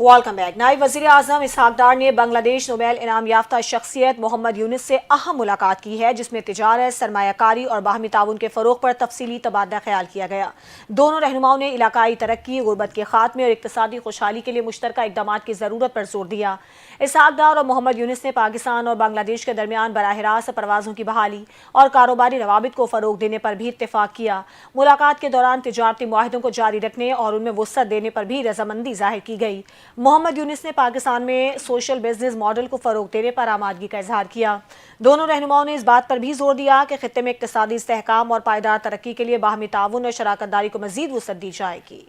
Welcome back. नायब वज़ीर आज़म इसहाक डार ने बांग्लादेश नोबेल इनाम याफ्ता शख्सियत मोहम्मद यूनिस से अहम मुलाकात की है, जिसमें तिजारत, सरमायाकारी और बाहमी ताउन के फ़रोग़ पर तफसीली तबादला ख्याल किया गया। दोनों रहनुमाओं ने इलाकाई तरक्की, गुर्बत के खात्मे और इक़्तिसादी खुशहाली के लिए मुश्तरका इक़दामात की ज़रूरत पर जोर दिया। इसहाक डार और मोहम्मद यूनिस ने पाकिस्तान और बांग्लादेश के दरमियान बराह रास्त परवाज़ों की बहाली और कारोबारी रवाबित को फ़रोग़ देने पर भी इत्तेफाक किया। मुलाकात के दौरान तिजारती मुआहिदों को जारी रखने और उनमें वुसअत देने पर भी रजामंदी ज़ाहिर की गई। मोहम्मद यूनिस ने पाकिस्तान में सोशल बिजनेस मॉडल को फ़रोग़ देने पर आमादगी का इजहार किया। दोनों रहनुमाओं ने इस बात पर भी जोर दिया कि खित्ते में इक़्तिसादी इस्तेहकाम और पायदार तरक्की के लिए बाहमी ताउन और शराकत दारी को मज़ीद वुसअत दी जाएगी।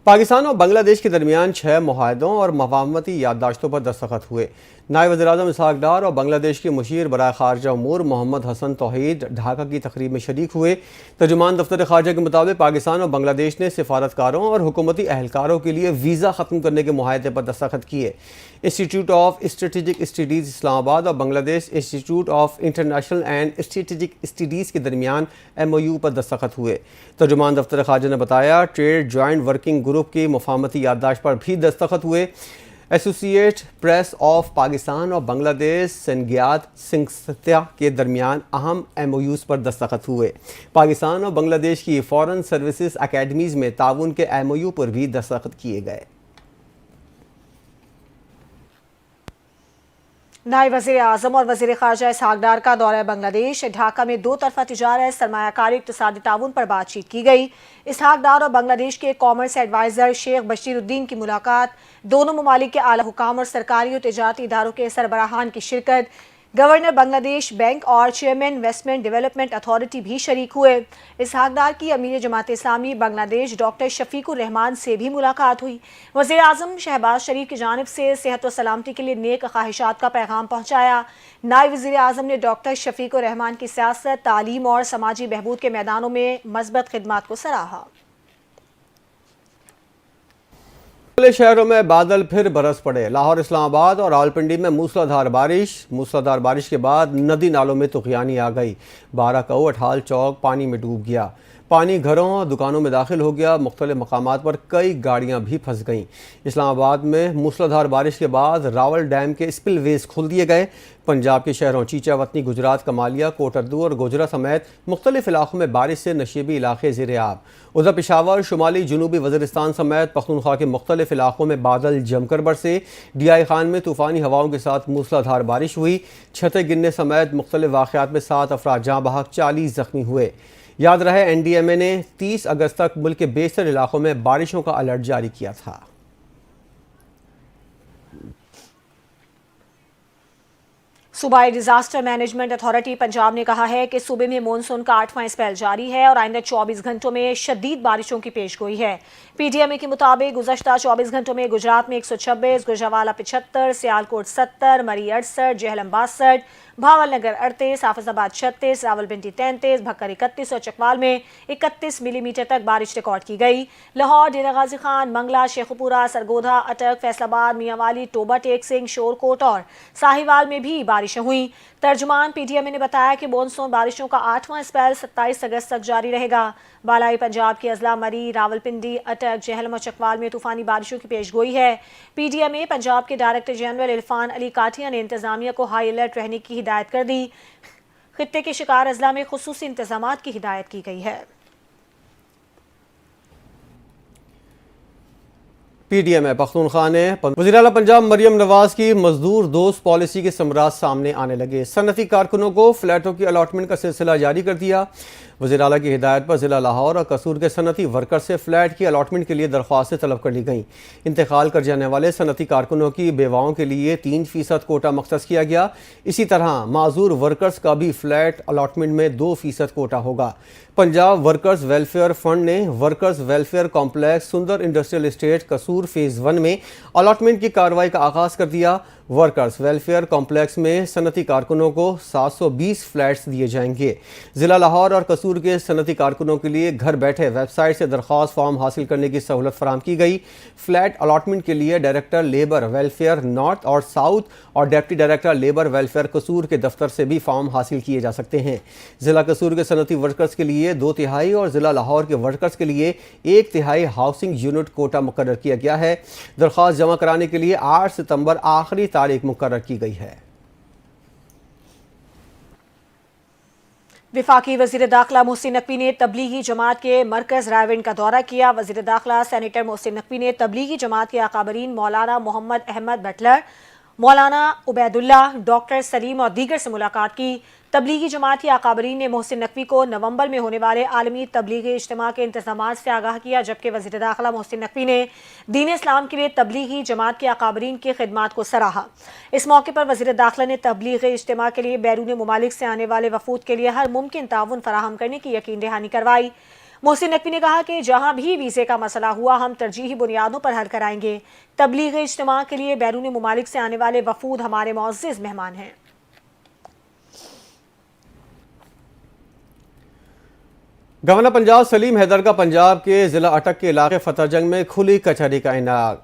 पाकिस्तान और बांग्लादेश के दरमियान 6 मुआहदों और मफाहमती याददाश्तों पर दस्तखत हुए। नायब वज़ीर-ए-आज़म इसहाक डार और बांग्लादेश के मुशीर बराए ख़ारजा उमूर मोहम्मद हसन तौहीद ढाका की तकरीब में शरीक हुए। तर्जुमान दफ्तर ख़ारजा के मुताबिक पाकिस्तान और बांग्लादेश ने सिफारतकारों और हुकूमती अहलकारों के लिए वीज़ा ख़त्म करने के मुआहदे पर दस्तखत किए। Institute of strategic studies Islamabad और Bangladesh institute of international and strategic studies के दरमियान MOU पर दस्तखत हुए। तर्जुमान दफ्तर ख़ारजा ने बताया ट्रेड जॉइंट वर्किंग ग्रुप की मुफाहमती याददाश्त पर भी दस्तखत हुए। एसोसिएट प्रेस ऑफ पाकिस्तान और बांग्लादेश संज्ञात संस्था के दरमियान अहम MOUs पर दस्तखत हुए। पाकिस्तान और बांग्लादेश की फॉरेन सर्विसेज अकेडमीज़ में ताउन के MOU पर भी दस्तखत किए गए। नायब वज़ीर आज़म और वज़ीर ख़ारजा इसहाक डार का दौरा बांग्लादेश। ढाका में दो तरफ़ा तिजारत, सरमायाकारी, इक़्तिसादी ताउन पर बातचीत की गई। इसहाक डार और बांग्लादेश के कॉमर्स एडवाइज़र शेख बशीरुद्दीन की मुलाकात, दोनों ममालिक के आला हुकाम और सरकारी और तिजारती इदारों के सरबराहान की शिरकत, गवर्नर बांग्लादेश बैंक और चेयरमैन इन्वेस्टमेंट डेवलपमेंट अथॉरिटी भी शरीक हुए। इसहाक डार की अमीर जमात इस्लामी बांग्लादेश डॉक्टर शफीकुर रहमान से भी मुलाकात हुई। वज़ीर आज़म शहबाज शरीफ की जानिब से सेहत व सलामती के लिए नेक ख्वाहिशात का पैगाम पहुँचाया। नायब वज़ीर आज़म ने डॉक्टर शफीकुर रहमान की सियासत, तालीम और समाजी बहबूद के मैदानों में मस्बत खिदमात को सराहा। शहरों में बादल फिर बरस पड़े। लाहौर, इस्लामाबाद और रावलपिंडी में मूसलाधार बारिश के बाद नदी नालों में तुग़यानी आ गई। 12 कऊ अठाल चौक पानी में डूब गया। पानी घरों और दुकानों में दाखिल हो गया। मुख्तलिफ मकामात पर कई गाड़ियां भी फंस गईं। इस्लामाबाद में मूसलाधार बारिश के बाद रावल डैम के स्पिलवेज खोल दिए गए। पंजाब के शहरों चीचा वतनी, गुजरात, कमालिया, कोटरदू और गोजरा समेत मुख्तलिफ इलाकों में बारिश से नशीबी इलाके ज़ेर आब। उधर पेशावर, शुमाली जनूबी वज़ीरिस्तान समेत पख्तूनख्वा के मुख्तलिफ इलाकों में बादल जमकर बरसे। DI खान में तूफ़ानी हवाओं के साथ मूसलाधार बारिश हुई। छतें गिरने समेत मुख्तलिफ वाक़यात में 7 अफराद जाँ बहक, 40 ज़ख्मी हुए। याद रहे NDMA ने 30 अगस्त तक मुल्क के बेशतर इलाकों में बारिशों का अलर्ट जारी किया था। सूबाई डिजास्टर मैनेजमेंट अथॉरिटी पंजाब ने कहा है कि सूबे में मानसून का 8वां स्पेल जारी है और आइंदा 24 घंटों में शदीद बारिशों की पेशगोई है। PTMA के मुताबिक गुज़श्ता 24 घंटों में गुजरात में 126, गुजरावाला 75, सियालकोट 70, मरी 68, जेहलम 62, भावलनगर 38, हाफिजाबाद 36, रावलपिंडी 33, भक्कर 31 और चकवाल में 31 मिलीमीटर तक बारिश रिकॉर्ड की गई। लाहौर, डेरा गाजी खान, मंगला, शेखुपुरा, सरगोधा, अटक, फैसलाबाद, मियांवाली, टोबा टेक सिंह, शोरकोट और साहिवाल में भी बारिशें हुई। तर्जुमान PTMA ने बताया कि मानसून बारिशों का 8वां स्पेल 27 अगस्त तक जारी रहेगा। बालाई पंजाब के अजला मरी, रावलपिंडी, अटक, जेहलम और चकवाल में तूफानी बारिशों की पेशगोई है। PTMA पंजाब के डायरेक्टर जनरल इरफान अली काठिया ने इंतजामिया को हाई अलर्ट रहने की हिदायत कर दी। खित्ते के शिकार अजला में खुसूसी इंतजामात की हिदायत की गई है। PTMA पख्तूनख्वा ने वज़ीर आला पंजाब मरियम नवाज की मजदूर दोस्त पॉलिसी के समरात सामने आने लगे। सनती कारकुनों को फ्लैटों की अलॉटमेंट का सिलसिला जारी कर दिया। वज़ीर आला की हिदायत पर ज़िला लाहौर और कसूर के सनती वर्कर से फ्लैट की अलॉटमेंट के लिए दरख्वास्तें तलब कर ली गईं। इंतकाल कर जाने वाले सनती कारकुनों की बेवाओं के लिए 3% कोटा मख्तस किया गया। इसी तरह माजूर वर्कर्स का भी फ्लैट अलॉटमेंट में 2% कोटा होगा। पंजाब वर्कर्स वेलफेयर फंड ने वर्कर्स वेलफेयर कॉम्प्लेक्स सुंदर इंडस्ट्रियल एस्टेट कसूर फेज़ 1 में अलॉटमेंट की कार्रवाई का आगाज़ कर दिया। वर्कर्स वेलफेयर कॉम्प्लेक्स में सनती कारकुनों को 720 फ्लैट्स दिए जाएंगे। ज़िला लाहौर और कसूर के सनती कारकुनों के लिए घर बैठे वेबसाइट से दरख्वास्त फॉर्म हासिल करने की सहूलत फराहम की गई। फ्लैट अलॉटमेंट के लिए डायरेक्टर लेबर वेलफेयर नॉर्थ और साउथ और डिप्टी डायरेक्टर लेबर वेलफेयर कसूर के दफ्तर से भी फॉर्म हासिल किए जा सकते हैं। ज़िला कसूर के सनती वर्कर्स के लिए 2/3 और ज़िला लाहौर के वर्कर्स के लिए 1/3 हाउसिंग यूनिट कोटा मुकर्रर किया गया है। दरख्वास्त जमा कराने के लिए 8 सितंबर आखिरी तारीख मुकर्रर की गई है। वफाकी वज़ीर दाखिला मोहसिन नकवी ने तबलीगी जमात के मरकज़ रायविंड का दौरा किया। वज़ीर दाखिला सेनेटर मोहसिन नकवी ने तबलीगी जमात के अकाबरीन मौलाना मोहम्मद अहमद बटलर, मौलाना उबैदुल्ला, डॉक्टर सलीम और दीगर से मुलाकात की। तबलीगी जमात के अकाबरीन ने मोहसिन नकवी को नवंबर में होने वाले आलमी तबलीगी इज्तिमा के इंतजामात से आगाह किया, जबकि वज़ीर दाखिला मोहसिन नकवी ने दीन इस्लाम के लिए तबलीगी जमात के अकाबरीन की खिदमात को सराहा। इस मौके पर वज़ीर दाखिला ने तबलीगी इज्तिमा के लिए बैरून मुमालिक से आने वाले वफूद के लिए हर मुमकिन ताउन फराहम करने की यकीन दहानी करवाई। मोहसिन नकवी ने कहा कि जहां भी वीज़े का मसला हुआ हम तरजीही बुनियादों पर हल कराएंगे। तबलीगी इज्तिमा के लिए बैरून मुमालिक से आने वाले वफूद हमारे मुअज़्ज़िज़ मेहमान हैं। गवर्नर पंजाब सलीम हैदर का पंजाब के ज़िला अटक के इलाके फतेहजंग में खुली कचहरी का इनेकाद।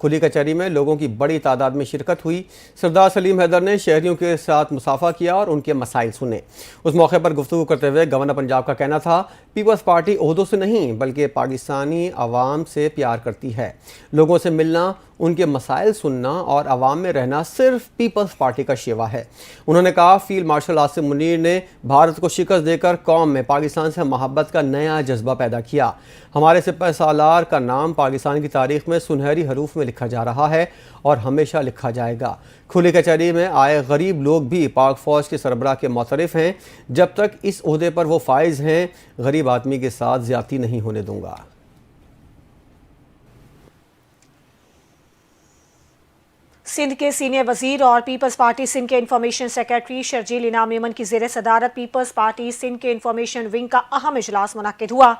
खुली कचहरी में लोगों की बड़ी तादाद में शिरकत हुई। सरदार सलीम हैदर ने शहरियों के साथ मुसाफा किया और उनके मसाइल सुने। उस मौके पर गुफ्तगू करते हुए गवर्नर पंजाब का कहना था, पीपल्स पार्टी ओहदों से नहीं बल्कि पाकिस्तानी अवाम से प्यार करती है। लोगों से मिलना, उनके मसाइल सुनना और अवाम में रहना सिर्फ पीपल्स पार्टी का शेवा है। उन्होंने कहा, फील्ड मार्शल आसिम मुनीर ने भारत को शिकस्त देकर कौम में पाकिस्तान से मोहब्बत का नया जज्बा पैदा किया। हमारे सिपह सालार का नाम पाकिस्तान की तारीख में सुनहरी हरूफ में लिखा जा रहा है और हमेशा लिखा जाएगा। खुली कचहरी में आए गरीब लोग भी पाक फौज के सरबराह के मोतरफ हैं। जब तक इस ओहदे पर वो फाइज हैं, गरीब आदमी के साथ ज्यादती नहीं होने दूंगा। सिंध के सीनियर वजीर और पीपल्स पार्टी सिंध के इंफॉर्मेशन सेक्रेटरी शर्जील इनाम मेमन की ज़ेर सदारत पीपल्स पार्टी सिंध के इंफॉर्मेशन विंग का अहम इजलास मुनक्किद हुआ।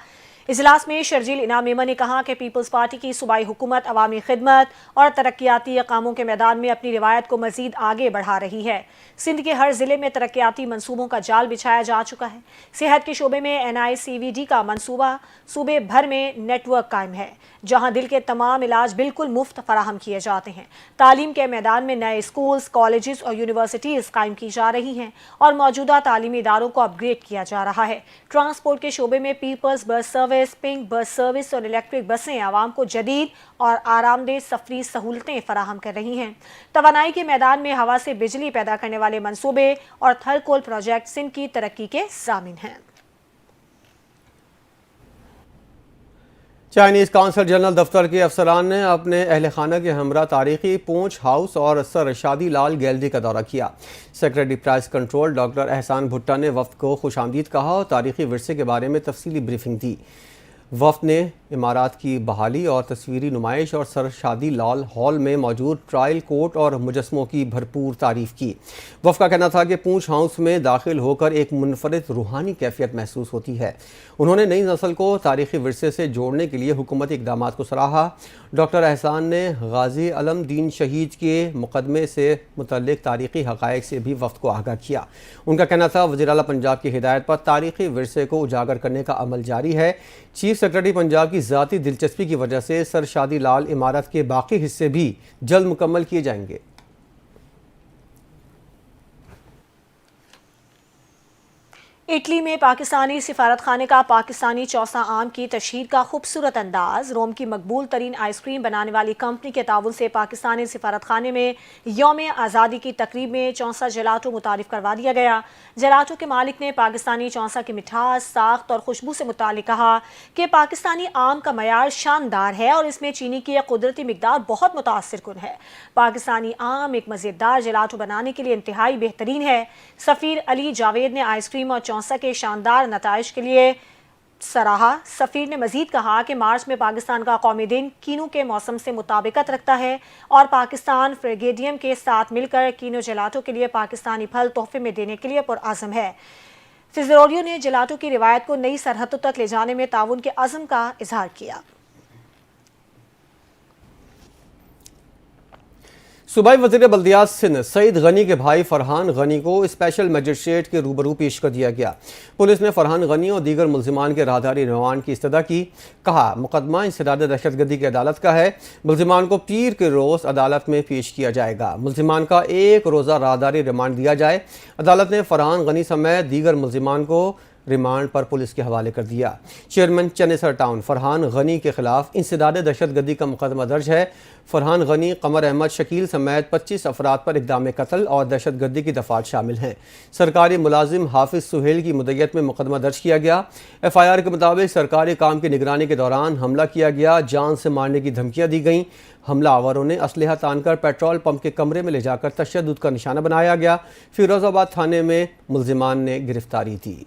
इजलास में शर्जील इनाम मेमन ने कहा कि पीपल्स पार्टी की सूबाई हुकूमत अवामी खिदमत और तरक्याती कामों के मैदान में अपनी रिवायत को मजीद आगे बढ़ा रही है। सिंध के हर जिले में तरक्याती मंसूबों का जाल बिछाया जा चुका है। सेहत के शोबे में NICVD का मंसूबा सूबे भर में नेटवर्क कायम है, जहां दिल के तमाम इलाज बिल्कुल मुफ्त फराहम किए जाते हैं। तालीम के मैदान में नए स्कूल्स, कॉलेजेस और यूनिवर्सिटीज कायम की जा रही हैं और मौजूदा तालीमी इदारों को अपग्रेड किया जा रहा है। ट्रांसपोर्ट के शोबे में peoples bus service, pink bus service और इलेक्ट्रिक बसें आवाम को जदीद और आरामदेह सफरी सहूलतें फराहम कर रही हैं। तवानाई के मैदान में हवा से बिजली पैदा करने वाले मंसूबे और थर्कोल प्रोजेक्ट सिंध की तरक्की के ज़ामिन हैं। चाइनीज काउंसल जनरल दफ्तर के अफसरान ने अपने अहल खाना के हमरा तारीखी पूंछ हाउस और सर शादी लाल गैलरी का दौरा किया। सेक्रेटरी प्राइस कंट्रोल डॉक्टर एहसान भुट्टा ने वफ्द को खुशामदीद कहा और तारीखी विरसे के बारे में तफसीली ब्रीफिंग दी। वफ्द ने इमारात की बहाली और तस्वीरी नुमाइश और सर शादी लाल हॉल में मौजूद ट्रायल कोर्ट और मुजस्मों की भरपूर तारीफ की। वफ्द का कहना था कि पूंछ हाउस में दाखिल होकर एक मुनफरिद रूहानी कैफियत महसूस होती है। उन्होंने नई नस्ल को तारीखी विरसे से जोड़ने के लिए हुकूमती इक़दामात को सराहा। डॉक्टर एहसान ने गाजी अलम दीन शहीद के मुकदमे से मुतल्लिक तारीखी हक़ाइक़ से भी वफ्द को आगाह किया। उनका कहना था, वज़ीर आला पंजाब की हिदायत पर तारीखी विरसे को उजागर करने का अमल जारी है। चीफ सेक्रेटरी पंजाब की ज़ाती दिलचस्पी की वजह से सर शादी लाल इमारत के बाकी हिस्से भी जल्द मुकम्मल किए जाएंगे। इटली में पाकिस्तानी सिफारत खाने का पाकिस्तानी चौसा आम की तशहीर का खूबसूरत अंदाज। रोम की मकबूल तरीन आइसक्रीम बनाने वाली कंपनी के ताउन से पाकिस्तानी सिफारत खाने में यौम आज़ादी की तकरीब में चौसा जलाटो मुतारिफ करवा दिया गया। जलाटो के मालिक ने पाकिस्तानी चौसा की मिठास, साख्त और खुशबू से मुतालिक कहा कि पाकिस्तानी आम का मयार शानदार है और इसमें चीनी की एक कुदरती मिकदार बहुत मुतासिर कुन है। पाकिस्तानी आम एक मज़ेदार जलाटो बनाने के लिए इंतहाई बेहतरीन है। सफ़ीर अली जावेद ने आइसक्रीम और चौसा के शानदार नताइज के लिए सराहा। सफ़ीर ने मजीद कहा कि मार्च में पाकिस्तान का कौमी दिन कीनू के मौसम से मुताबिकत रखता है और पाकिस्तान फ्रेगेडियम के साथ मिलकर कीनो जलाटो के लिए पाकिस्तानी फल तोहफे में देने के लिए पुरअज़म है। फिज़रोरियो ने जलाटो की रिवायत को नई सरहदों तक ले जाने में ताउन के अज़म का इजहार किया। सूबाई वज़ीर बल्दियात सिंध सईद गनी के भाई फरहान गनी को स्पेशल मजिस्ट्रेट के रूबरू पेश कर दिया गया। पुलिस ने फरहान गनी और दीगर मुल्जिमान के राहदारी रिमांड की इस्तदा की। कहा, मुकदमा इंसदाद दहशतगर्दी की अदालत का है। मुल्जिमान को पीर के रोज़ अदालत में पेश किया जाएगा। मुल्जिमान का एक रोज़ा राहदारी रिमांड दिया जाए। अदालत ने फरहान गनी समेत दीगर मुल्जिमान को रिमांड पर पुलिस के हवाले कर दिया। चेयरमैन चनेसर टाउन फरहान गनी के खिलाफ इंसदाद दहशतगर्दी का मुकदमा दर्ज है। फरहान गनी, कमर अहमद, शकील समेत 25 अफराद पर इक़दाम कत्ल और दहशतगर्दी की दफ़ात शामिल हैं। सरकारी मुलाजिम हाफिज सुहेल की मुद्दत में मुकदमा दर्ज किया गया। FIR के मुताबिक सरकारी काम की निगरानी के दौरान हमला किया गया। जान से मारने की धमकियाँ दी गईं। हमलावरों ने असलहा तानकर पेट्रोल पंप के कमरे में ले जाकर तशद्दुद का निशाना बनाया गया। फिरोजाबाद थाने में मुल्जिमान ने गिरफ्तारी दी।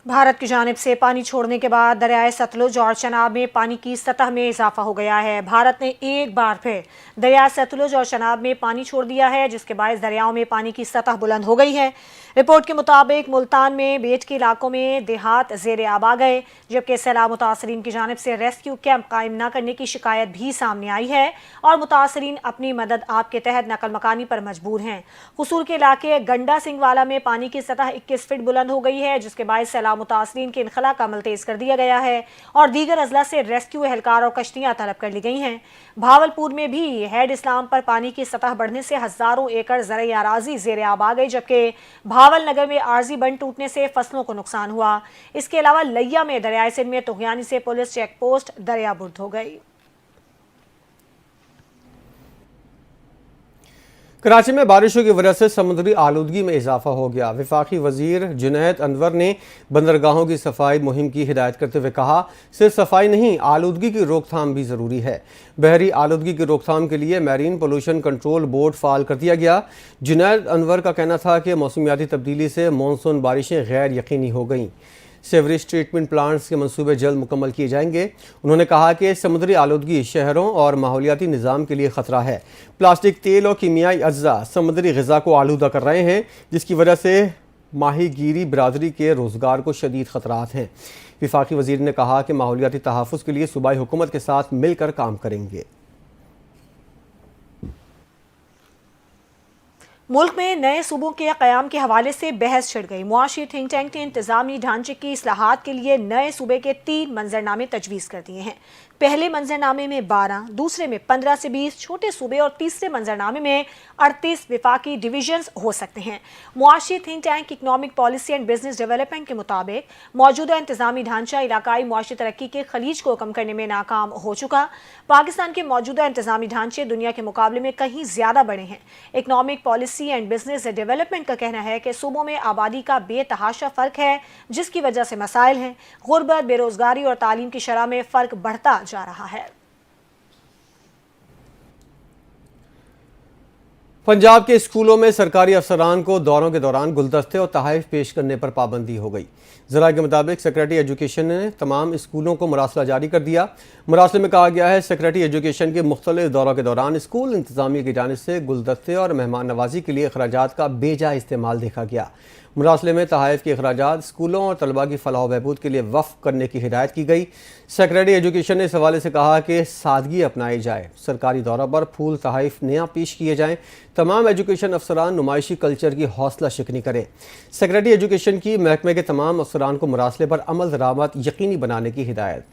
भारत की जानिब से पानी छोड़ने के बाद दरियाए सतलुज और चनाब में पानी की सतह में इजाफा हो गया है। भारत ने एक बार फिर दरिया सतलुज और चनाब में पानी छोड़ दिया है, जिसके बायस दरियाओं में पानी की सतह बुलंद हो गई है। रिपोर्ट के मुताबिक मुल्तान में बेट के इलाकों में देहात ज़ेर आब आ गए, जबकि सैलाब मुतासरीन की जानिब से रेस्क्यू कैंप कायम न करने की शिकायत भी सामने आई है और मुतासरीन अपनी मदद आप के तहत नकल मकानी पर मजबूर हैं। कसूर के इलाके गंडा सिंह वाला में पानी की सतह 21 फीट बुलंद हो गई है, जिसके बायस सैलाब मुतासरीन के इनखला का अमल तेज कर दिया गया है और दीगर अजला से रेस्क्यू एहलकार और कश्तियां तलब कर ली गई हैं। भावलपुर में भी हेड इस्लाम पर पानी की सतह बढ़ने से हजारों एकड़ ज़रई अराजी ज़ेर आब आ गई, जबकि भावल नगर में आर्जी बंद टूटने से फसलों को नुकसान हुआ। इसके अलावा लैया में दरियाए सिंध में तुगयानी से पुलिस चेक पोस्ट दरियाबुर्द हो गई। कराची में बारिशों की वजह से समुद्री आलूदगी में इजाफा हो गया। वफाकी वजीर जुनैद अनवर ने बंदरगाहों की सफाई मुहिम की हिदायत करते हुए कहा, सिर्फ सफाई नहीं, आलूदगी की रोकथाम भी ज़रूरी है। बहरी आलूदगी की रोकथाम के लिए मैरीन पोल्यूशन कंट्रोल बोर्ड फाल कर दिया गया। जुनैद अनवर का कहना था कि मौसमियाती तब्दीली से मानसून बारिशें गैर यकीनी हो गईं। सेवरेज ट्रीटमेंट प्लांट्स के मंसूबे जल्द मुकम्मल किए जाएंगे। उन्होंने कहा कि समुद्री आलूदगी शहरों और माहौलियाती निज़ाम के लिए ख़तरा है। प्लास्टिक, तेल और कीमियाई अज्जा समुद्री ग़िज़ा को आलूदा कर रहे हैं, जिसकी वजह से माही गिरी बरादरी के रोज़गार को शदीद ख़तरात हैं। वफाकी वज़ीर ने कहा कि माहौलियाती तहफ़्फ़ुज़ के लिए सूबाई हुकूमत के साथ मिलकर काम करेंगे। मुल्क में नए सूबों के क़याम के हवाले से बहस छिड़ गई। मुआशी थिंक टैंक ने इंतज़ामी ढांचे की इस्लाहात के लिए नए सूबे के 3 मंजरनामे तजवीज़ कर दिए हैं। पहले मंजरनामे में 12, दूसरे में 15 से 20 छोटे सूबे और तीसरे मंजरनामे में 38 विफाकी डिवीजन्स हो सकते हैं। मुआशी think tank economic policy and business development के मुताबिक मौजूदा इंतजामी ढांचा इलाकाई मुआशी तरक्की के खलीज को कम करने में नाकाम हो चुका। पाकिस्तान के मौजूदा इंतजामी ढांचे दुनिया के मुकाबले में कहीं ज़्यादा बड़े हैं। Economic policy and business development का कहना है कि सूबों में आबादी का बेतहाशा फ़र्क है, जिसकी वजह से मसाइल हैं। गुर्बत, बेरोज़गारी और तालीम की शरह में फ़र्क बढ़ता जा रहा है। पंजाब के स्कूलों में सरकारी अफसरान को दौरों के दौरान गुलदस्ते और तोहफ़े पेश करने पर पाबंदी हो गई। ज़राए के मुताबिक सेक्रेटरी एजुकेशन ने तमाम स्कूलों को मरासला जारी कर दिया। मरासले में कहा गया है, सेक्रेटरी एजुकेशन के मुख्तलिफ दौरों के दौरान स्कूल इंतज़ामिया की जानिब से गुलदस्ते और मेहमान नवाजी के लिए अखराजात का बेजा इस्तेमाल देखा गया। मरासले में तोहफ़े के अखराजात स्कूलों और तलबा की फलाह व बहबूद के लिए वफ़ करने की हिदायत की गई। सेक्रेटरी एजुकेशन ने इस हवाले से कहा कि सादगी अपनाई जाए, सरकारी दौरा पर फूल तोहफ़े नया पेश किए जाएँ, तमाम एजुकेशन अफसरान नुमाइशी कल्चर की हौसला शिकनी करें। सेक्रेटरी एजुकेशन की महकमे के तमाम अफसरान को मरासले पर अमल दरामद यकीनी बनाने की हिदायत।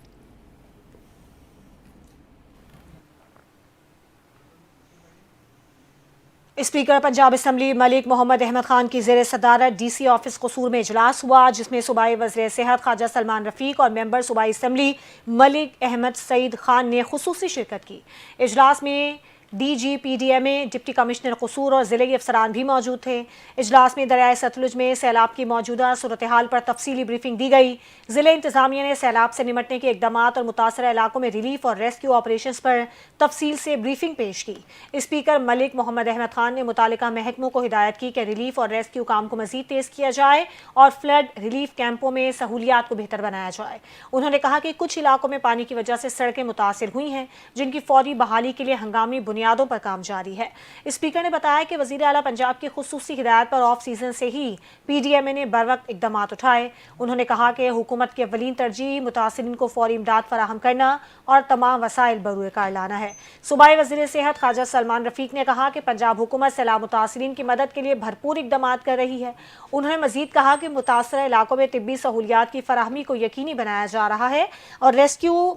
स्पीकर पंजाब असम्बली मलिक मोहम्मद अहमद खान की ज़ेर सदारत DC ऑफिस कसूर में इजलास हुआ, जिसमें सूबाई वज़ीर सेहत ख्वाजा सलमान रफ़ीक और मेंबर सूबाई असम्बली मलिक अहमद सईद खान ने खुसूसी शिरकत की। इजलास में DG PDMA, डिप्टी कमिश्नर कसूर और ज़िले के अफसरान भी मौजूद थे। इजलास में दरियाए सतलुज में सैलाब की मौजूदा सूरत हाल पर तफसीली ब्रीफिंग दी गई। ज़िले इंतज़ामिया ने सैलाब से निमटने के इक़दामात और मुतासरा इलाकों में रिलीफ और रेस्क्यू ऑपरेशंस पर तफसील से ब्रीफिंग पेश की। स्पीकर मलिक मोहम्मद अहमद खान ने मुतालिका महकमों को हिदायत की कि रिलीफ और रेस्क्यू काम को मज़ीद तेज़ किया जाए और फ्लड रिलीफ कैंपों में सहूलियात को बेहतर बनाया जाए। उन्होंने कहा कि कुछ इलाकों में पानी की वजह से सड़कें मुतासिर हुई हैं, जिनकी फौरी बहाली के लिए हंगामी बुनियाद بنیادوں پر کام جاری ہے۔ اسپیکر نے بتایا کہ وزیر اعلیٰ پنجاب کی خصوصی ہدایت پر آف سیزن سے ہی پی ڈی ایم اے نے بروقت اقدامات اٹھائے۔ انہوں نے کہا کہ حکومت کی اولین ترجیح متاثرین کو فوری امداد فراہم کرنا اور تمام وسائل بروئے کار لانا ہے۔ صوبائی وزیر صحت خواجہ سلمان رفیق نے کہا کہ پنجاب حکومت سیلاب متاثرین کی مدد کے لیے بھرپور اقدامات کر رہی ہے۔ انہوں نے مزید کہا کہ متاثرہ علاقوں میں طبی سہولیات کی فراہمی کو یقینی بنایا جا رہا ہے اور ریسکیو